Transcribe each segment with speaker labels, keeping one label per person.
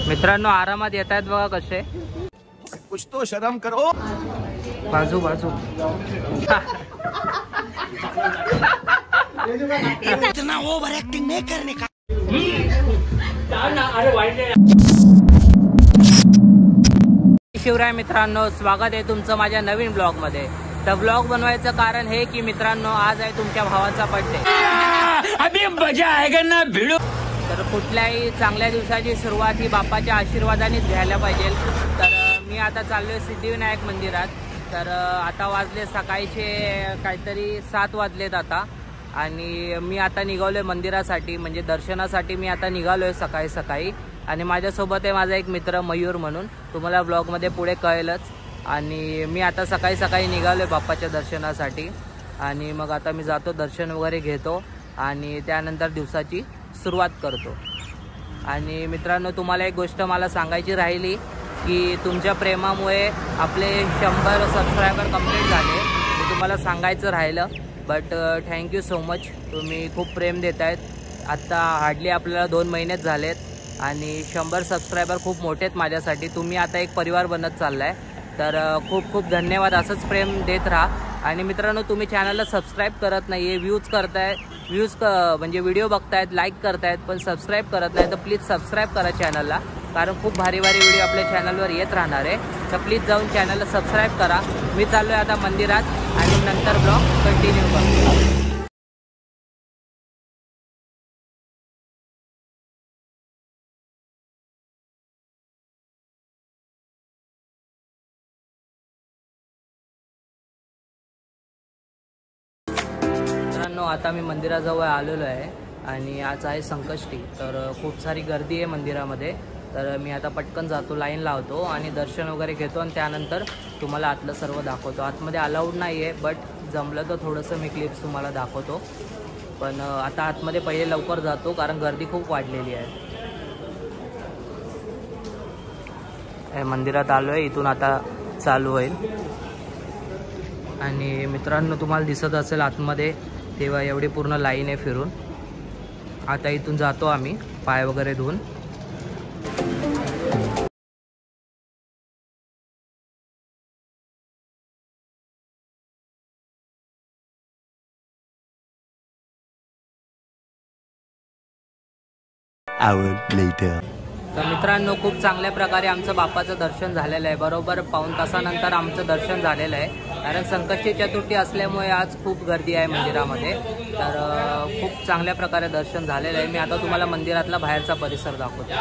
Speaker 1: मित्रांनो आरामात येत आहेत बघा कसे.
Speaker 2: कुछ तो शर्म करो.
Speaker 1: बाजू बाजू
Speaker 2: इतना ओवर एक्टिंग नहीं करने का.
Speaker 1: शिवराय मित्रांनो, स्वागत आहे तुमचं माझ्या नवीन ब्लॉग मध्ये. तर ब्लॉग बनवायचं कारण हे की मित्रांनो आज आहे तुमच्या भावाचा बर्थडे.
Speaker 2: अभी मजा आएगा ना भिडो.
Speaker 1: तर कुठल्याही चांगल्या दिवसाची सुरुवात ही बाप्पाच्या आशीर्वादानेच घ्यायला पाहिजे. तर मी आता चाललोय सिद्धिविनायक मंदिरात. तर आता वाजले सकाळचे काहीतरी 7 वाजलेत आता. आणि मी आता निघालोय मंदिरासाठी, म्हणजे दर्शनासाठी मी आता निघालोय सकाळी सकाळी. आणि माझ्यासोबत आहे माझा एक मित्र मयूर म्हणून, तुम्हाला ब्लॉगमध्ये पुढे कळेलच. आणि मी आता सकाळी सकाळी निघालोय बाप्पाच्या दर्शनासाठी. आणि मग आता मी जातो, दर्शन वगैरे घेतो आणि त्यानंतर दिवसाची सुरुवात करतो. आणि मित्रांनो तुम्हाला एक गोष्ट मला सांगायची राहिली की तुमच्या प्रेमामुळे आपले 100 सबस्क्रायबर कंप्लीट झाले. ते तुम्हाला सांगायचं राहिलं. बट थँक्यू सो मच, तुम्ही खूप प्रेम देत आहेत. आत्ता हार्डली आपल्याला 2 महिनेच झालेत आणि 100 सबस्क्रायबर खूप मोठे आहेत माझ्यासाठी. तुम्ही आता एक परिवार बनत चाललाय. तर खूप खूप धन्यवाद. असंच प्रेम देत राहा. आणि मित्रांनो तुम्ही चॅनलला सबस्क्राईब करत नाही आहे, व्ह्यूज म्हणजे व्हिडिओ बघतायत, लाईक करतायत, पण सबस्क्राईब करत नाही. तर प्लीज सबस्क्राईब करा चॅनलला, कारण खूप भारी भारी व्हिडिओ आपल्या चॅनलवर येत राहणार आहे. तर प्लीज जाऊन चॅनलला सबस्क्राईब करा. मी चाललोय आता मंदिरात आणि नंतर ब्लॉग कंटिन्यू करतो. आता मी मंदिराजवळ आलेलो आहे आणि आज आहे संकष्टी. तर खूप सारी गर्दी आहे मंदिरामध्ये. तर मी आता पटकन जातो, लाईन लावतो आणि दर्शन वगैरे घेतो आणि त्यानंतर तुम्हाला आतलं सर्व दाखवतो. आतमध्ये अलाउड नाही आहे, बट जमलं तर थोडंसं मी क्लिप्स तुम्हाला दाखवतो. पण आता आतमध्ये पहिले लवकर जातो कारण गर्दी खूप वाढलेली आहे. मंदिरात आलो आहे, इथून आता चालू होईल. आणि मित्रांनो तुम्हाला दिसत असेल आतमध्ये तेव्हा एवढी पूर्ण लाईन आहे फिरून. आता इथून जातो आम्ही पाय वगैरे धुवून. तर मित्रांनो खूप चांगल्या प्रकारे आमचं बाप्पाचं दर्शन झालेलं आहे. बरोबर पाऊण तासानंतर आमचं दर्शन झालेलं आहे. कारण संकष्टी चतुर्थी असल्यामुळे आज खूप गर्दी आहे मंदिरामध्ये. तर खूप चांगल्या प्रकारे दर्शन झालेलं आहे. मी आता तुम्हाला मंदिरातला बाहेरचा परिसर दाखवतो.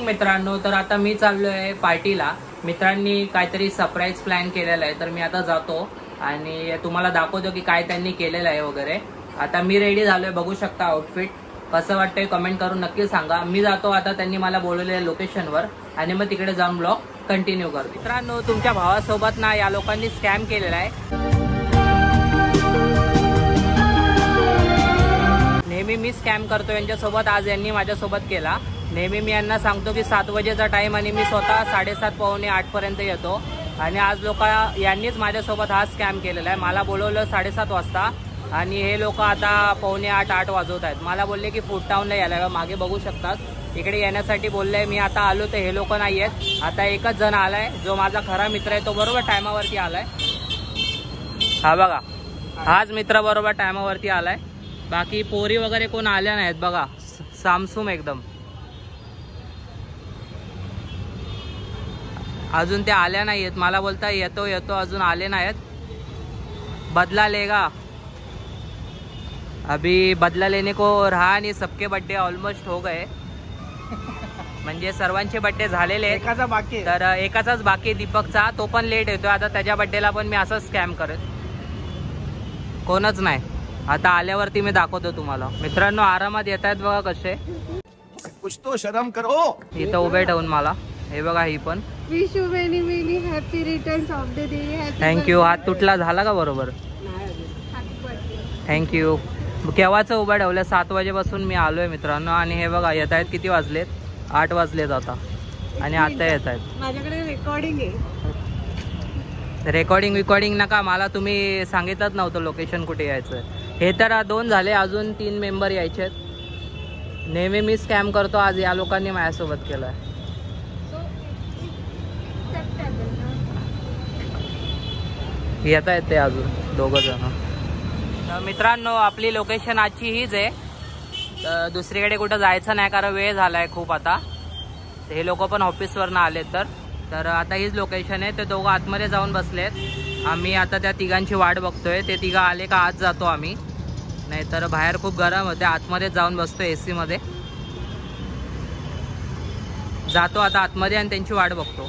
Speaker 1: मित्रांनो तर आता मी चाललो आहे पार्टीला. मित्रांनी काहीतरी सरप्राईज प्लॅन केलेला आहे. तर मी आता जातो आणि तुम्हाला दाखवतो की काय त्यांनी केलेलं आहे वगैरे. आता मी रेडी झालोय, बघू शकता आउटफिट. कसं वाटतंय कमेंट करून नक्की सांगा. मी जातो आता, त्यांनी मला बोलवलेल्या लोकेशनवर आणि मग तिकडे जाऊन ब्लॉग कंटिन्यू करतो. मित्रांनो तुमच्या भावासोबत ना या लोकांनी स्कॅम केलेला आहे. नेहमी मी स्कॅम करतो यांच्यासोबत, आज यांनी माझ्यासोबत केला. नेहमी मी यांना सांगतो की 7 वाजेचा टाइम आणि मी स्वतः 7:30 पावणे 8 पर्यंत येतो. आणि आज यांनीच माझ्यासोबत हा स्कॅम केलेला आहे. मला बोलवलं 7:30 वाजता आणि हे लोक आता पावणे 8 वाजवत आहेत. मला बोलले की फूड टाऊनला यायला, मागे बघू शकतात इकडे येण्यासाठी बोलले. मी आता आलो तर हे लोक नाही आहेत. आता एकच जण आलाय जो माझा खरा मित्र आहे, तो बरोबर टायमावरती आलाय. हा बघा, हाच मित्र बरोबर टायमावरती आलाय. बाकी पोरी वगैरे कोण आल्या नाहीत बघा, सामसूम एकदम. अजून त्या आल्या नाहीयेत. मला बोलता येतो येतो, अजून आले नाहीत. बदला लेगा, अभी बदला लेने को रहा. आणि सबके बर्थडे ऑलमोस्ट हो गए. म्हणजे सर्वांचे बर्थडे झालेले आहेत.
Speaker 2: एकाचा बाकी,
Speaker 1: तर एकाचाच बाकी दीपकचा, तो पण लेट येतोय. आता त्याच्या बर्थडेला पण मी असंच स्कॅम करत, कोणच नाही. आता आल्यावरती मी दाखवतो तुम्हाला. मित्रांनो आरामात येत आहेत बघा कसे.
Speaker 2: कुछ तो शर्म करो.
Speaker 1: इथं उभे ठेवून मला हे बघा. ही पण
Speaker 3: wish you many many happy returns of the day.
Speaker 1: Thank you. हात तुटला झाला का बरोबर. थँक्यू. केव्हाचं उभं ठेवलं 7 वाजेपासून मी आलोय मित्रांनो. आणि हे बघा येत आहेत. किती वाजलेत 8 वाजलेत आता. आणि आता येत आहेत.
Speaker 3: माझ्याकडे रेकॉर्डिंग आहे.
Speaker 1: रेकॉर्डिंग नका. मला तुम्ही सांगितलंच नव्हतं लोकेशन कुठे यायचं. हे तर 2 झाले. अजून 3 मेंबर यायचे आहेत. नेहमी मी स्कॅम करतो. आज या लोकांनी माझ्यासोबत केलाय. येता येते अजून 2 जण. मित्रांनो आपली लोकेशन आजची हीच आहे. दुसरीकडे कुठं जायचं नाही कारण वेळ झालाय खूप आता. हे लोक पण ऑफिसवरनं आलेत. तर आता हीच लोकेशन आहे. ते दोघं आतमध्ये जाऊन बसलेत. आम्ही आता त्या तिघांची वाट बघतोय. ते तिघं आले का आत जातो आम्ही. नाहीतर बाहेर खूप गरम होते. आतमध्ये जाऊन बसतो AC मध्ये. जातो आता आतमध्ये आणि त्यांची वाट बघतो.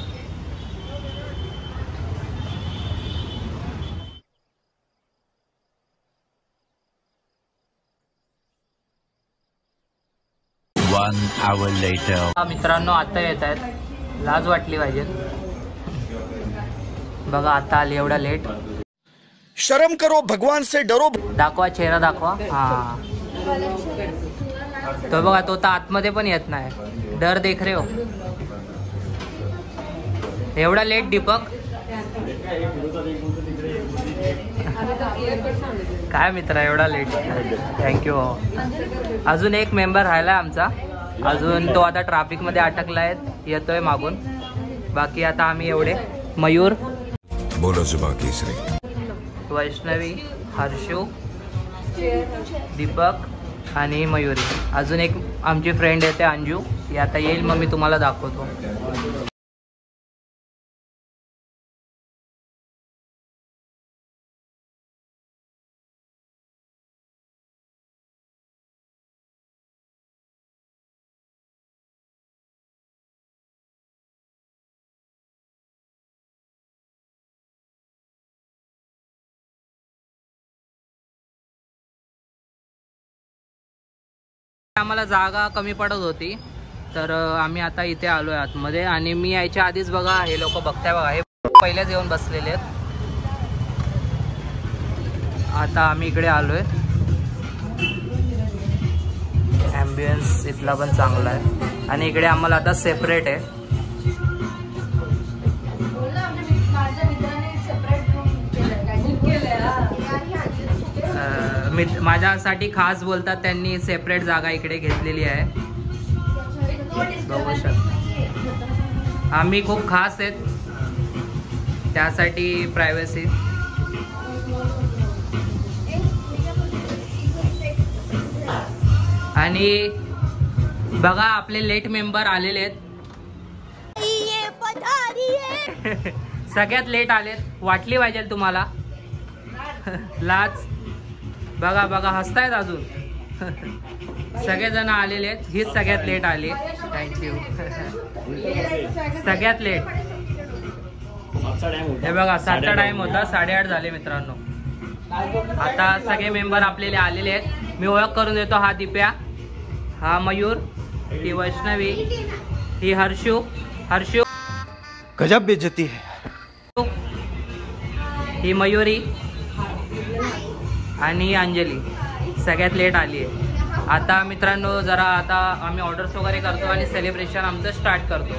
Speaker 1: मित्रांनो आता येत आहेत. लाज वाटली पाहिजे. बघा आता आली एवढा लेट.
Speaker 2: शर्म करो भगवान से डरो.
Speaker 1: दाखवा चेहरा दाखवा. हा तो बघा. तो तर आतमध्ये पण येत नाही. डर देख रे हो. एवढा लेट दीपक. काय मित्र एवढा लेट. थँक्यू. अजून एक मेंबर राहिला आमचा. अजून तो आता ट्रॅफिक मध्ये अटकलाय. येतोय मागून. बाकी आता आम्ही एवढे. मयूर,
Speaker 2: बोलो जुबान केसरी,
Speaker 1: वैष्णवी, हर्षू, दीपक आणि मयुरी. अजून एक आमची फ्रेंड येते अंजू. ती आता येईल मग मी तुम्हाला दाखवतो. आम्हाला जागा कमी पडत होती तर आम्ही आता इथे आलोय आतमध्ये. आणि मी यायच्या आधीच बघा हे लोक बघताय बघा. हे पहिलेच येऊन बसलेले आहेत. आता आम्ही इकडे आलोय. ॲम्बियन्स इथला पण चांगला आहे. आणि इकडे आम्हाला आता सेपरेट आहे. माझ्यासाठी खास बोलतात त्यांनी सेपरेट जागा इकडे घेतलेली आहे. बघू शकता आम्ही खूप खास आहेत त्यासाठी प्रायव्हसी. आणि बघा आपले लेट मेंबर आलेले आहेत. सगळ्यात लेट आलेत. वाटली पाहिजे तुम्हाला लाज. बघा बघा हसतायत अजून. सगळेजण आलेले आहेत. हीच सगळ्यात लेट आली. थँक्यू. सगळ्यात लेट. हे बघा 7चा टाइम होता. 8:30 झाले मित्रांनो. आता सगळे मेंबर आपल्याला आलेले आहेत. मी ओळख करून देतो. हा दिप्या, हा मयूर, ही वैष्णवी, ही हर्षू
Speaker 2: गजब बेइज्जती है.
Speaker 1: ही मयुरी आणि अंजली सगळ्यात लेट आली आहे. आता मित्रांनो जरा आता आम्ही ऑर्डर्स वगैरे करतो आणि सेलिब्रेशन आमचं स्टार्ट करतो.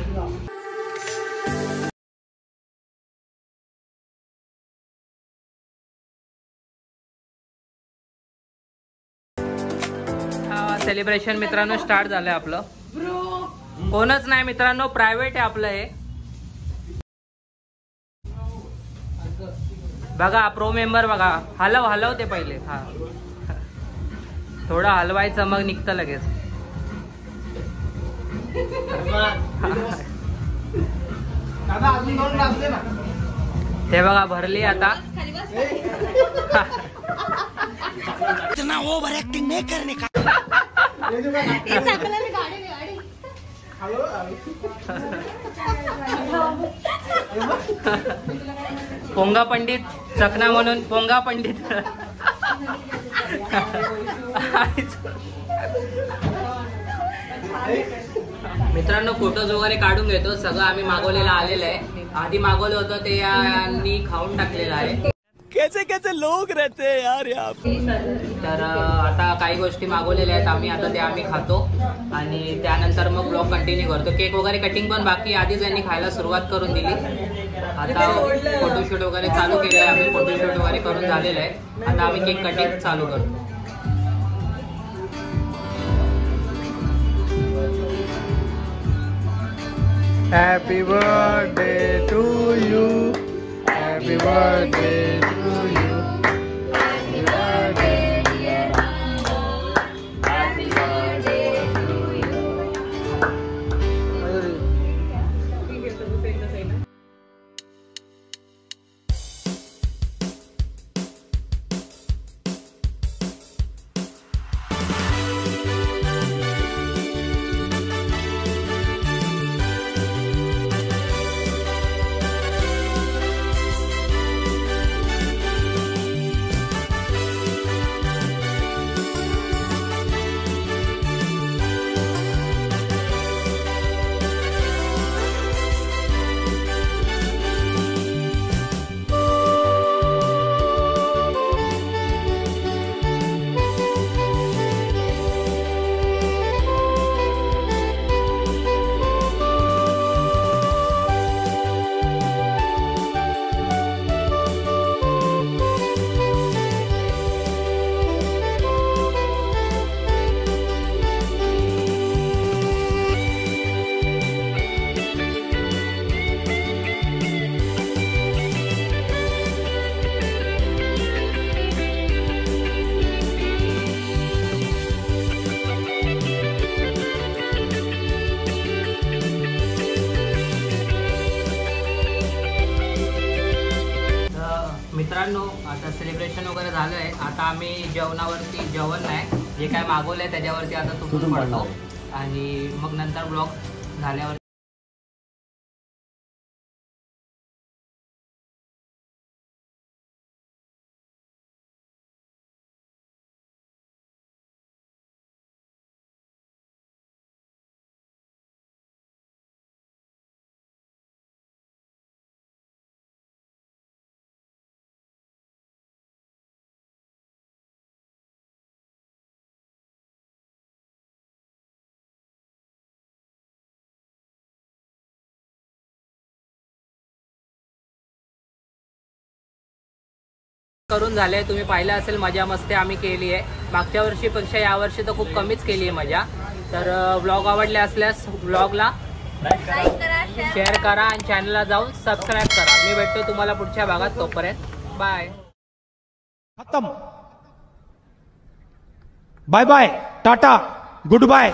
Speaker 1: सेलिब्रेशन मित्रांनो स्टार्ट झालंय आपलं. कोणच नाही मित्रांनो, प्रायव्हेट आहे आपलं हे. बघा प्रो मेंबर बघा. हलवते पहिले. हा थोडं हलवायचं मग निघतं लगेच. ते बघा भरली आता.
Speaker 2: इतना ओवर एक्टिंग नहीं करने का.
Speaker 1: पोंगा पंडित चकना म्हणून पोंगा पंडित. मित्रांनो फोटोज वगैरे काढून घेतो. सगळं आम्ही मागवलेलं आलेलं आहे. आधी मागवलं होतं ते यांनी खाऊन टाकलेलं आहे.
Speaker 2: कैसे कैसे लोग रहते हैं यार यहाँ पे.
Speaker 1: तर आता काही गोष्टी मागवलेल्या आहेत आम्ही. आता ते आम्ही खातो आणि त्यानंतर मग ब्लॉग कंटिन्यू करतो. केक वगैरे कटिंग पण बाकी आधीच यांनी खायला सुरुवात करून दिली. आता फोटोशूट वगैरे चालू केलं आहे आम्ही. फोटोशूट वगैरे करून झालेलं आहे. आता आम्ही केक कटिंग चालू करतो.
Speaker 4: Happy birthday to you. Happy birthday to you. Happy birthday dear Amol. Happy birthday to you.
Speaker 1: मित्रांनो आता सेलिब्रेशन वगैरे झालं आहे. आता आम्ही जेवणावरती जेवण नाही जे काय मागवलं आहे त्याच्यावरती आता तुटून पडतो आणि मग नंतर ब्लॉग झाल्यावर करून झाले. तुम्ही पाहिलं असेल मजा मस्ती आम्ही केली आहे. मागच्या वर्षीपेक्षा यावर्षी तर खूप कमीच केली आहे मजा. तर ब्लॉग आवडले असल्यास ब्लॉगला शेअर करा आणि चॅनलला जाऊन सबस्क्राईब करा. मी भेटतो तुम्हाला पुढच्या भागात. तोपर्यंत बाय.
Speaker 4: खत्म. Bye bye. Tata. Good bye.